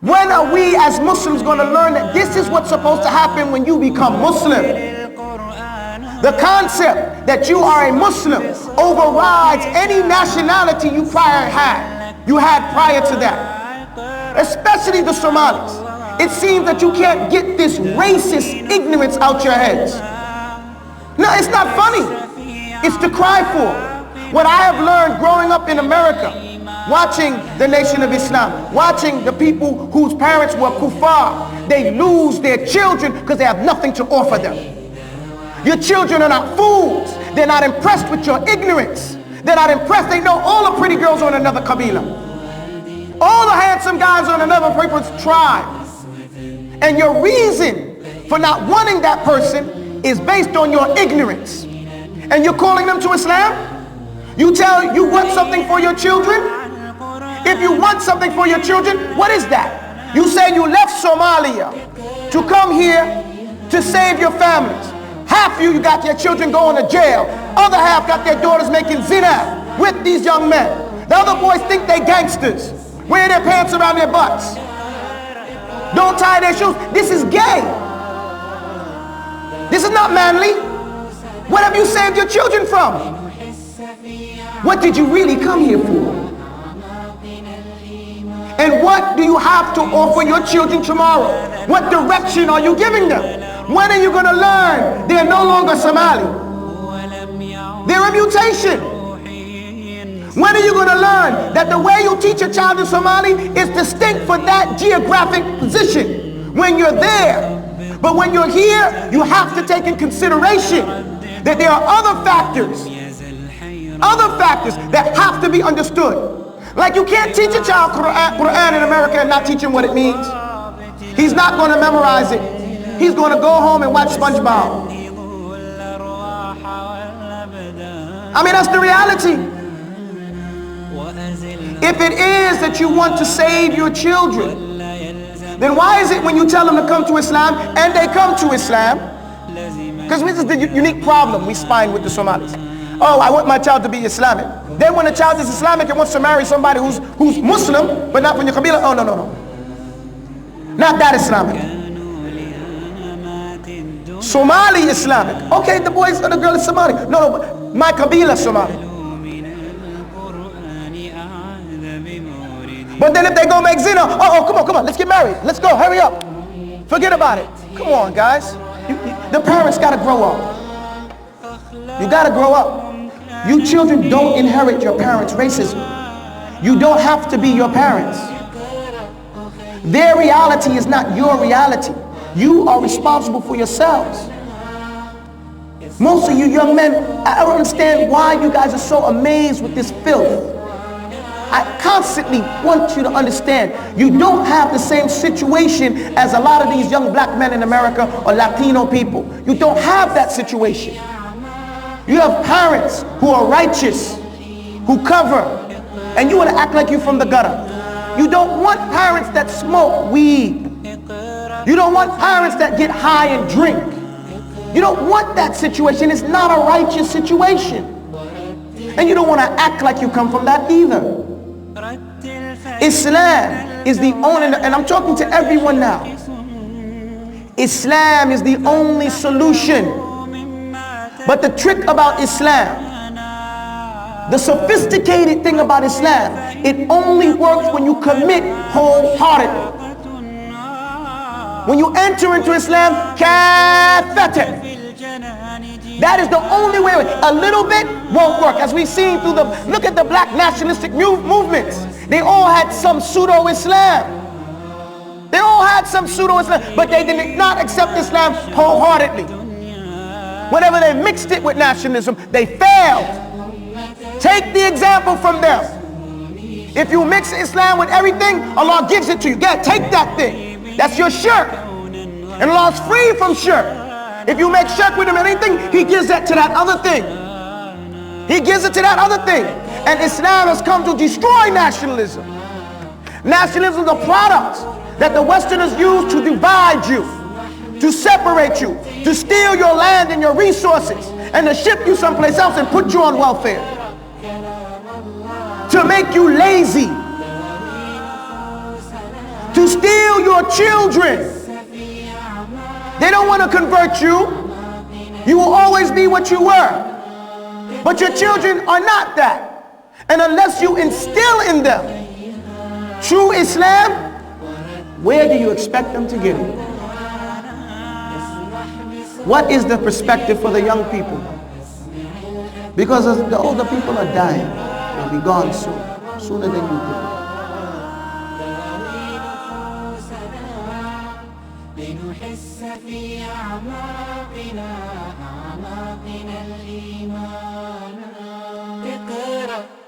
When are we as Muslims going to learn that this is what's supposed to happen when you become Muslim? The concept that you are a Muslim overrides any nationality you had prior to that, especially the Somalis. It seems that you can't get this racist ignorance out your heads. No, it's not funny. It's to cry for. What I have learned growing up in America, watching the Nation of Islam, watching the people whose parents were kuffar, they lose their children because they have nothing to offer them. Your children are not fools. They're not impressed with your ignorance. They're not impressed. They know all the pretty girls on another kabila, all the handsome guys on another people's tribe. And your reason for not wanting that person is based on your ignorance. And you're calling them to Islam? You want something for your children? If you want something for your children, what is that? You say you left Somalia to come here to save your families. Half you got your children going to jail. Other half got their daughters making zina with these young men. The other boys think they gangsters. Wear their pants around their butts. Don't tie their shoes. This is gay. This is not manly. What have you saved your children from? What did you really come here for? And what do you have to offer your children tomorrow? What direction are you giving them? When are you going to learn they're no longer Somali? They're a mutation. When are you going to learn that the way you teach a child in Somali is distinct for that geographic position when you're there? But when you're here, you have to take in consideration that there are other factors that have to be understood. Like you can't teach a child Quran in America and not teach him what it means. He's not going to memorize it. He's going to go home and watch SpongeBob. I mean, that's the reality. If it is that you want to save your children, then why is it when you tell them to come to Islam and they come to Islam? Because this is the unique problem we find with the Somalis. Oh, I want my child to be Islamic. Then when a child is Islamic and wants to marry somebody who's Muslim, but not from your Kabila, oh, no. Not that Islamic. Somali Islamic. Okay, the boy or the girl is Somali. No, but my Kabila Somali. But then if they go make zina, come on, let's get married. Let's go, hurry up. Forget about it. Come on, guys. The parents got to grow up. You got to grow up. You children don't inherit your parents' racism. You don't have to be your parents. Their reality is not your reality. You are responsible for yourselves. Most of you young men, I don't understand why you guys are so amazed with this filth. I constantly want you to understand, you don't have the same situation as a lot of these young black men in America or Latino people. You don't have that situation. You have parents who are righteous, who cover, and you want to act like you're from the gutter. You don't want parents that smoke weed. You don't want parents that get high and drink. You don't want that situation. It's not a righteous situation. And you don't want to act like you come from that either. Islam is the only, and I'm talking to everyone now, Islam is the only solution. But the trick about Islam, the sophisticated thing about Islam, it only works when you commit wholeheartedly. When you enter into Islam, kaffatan. That is the only way. A little bit won't work. As we've seen through look at the black nationalistic movements. They all had some pseudo-Islam. They all had some pseudo-Islam, but they did not accept Islam wholeheartedly. Whenever they mixed it with nationalism, they failed. Take the example from them. If you mix Islam with everything, Allah gives it to you. Take that thing. That's your shirk. And Allah's free from shirk. If you make shirk with him anything, he gives that to that other thing. He gives it to that other thing. And Islam has come to destroy nationalism. Nationalism is a product that the Westerners use to divide you, to separate you, to steal your land and your resources, and to ship you someplace else and put you on welfare, to make you lazy, to to steal your children. They don't want to convert you. You will always be what you were. But your children are not that. And unless you instill in them true Islam, where do you expect them to get it? What is the perspective for the young people? Because the older people are dying. They'll be gone soon, sooner than you think. لنحس في أعماقنا الإيمان. اقرأ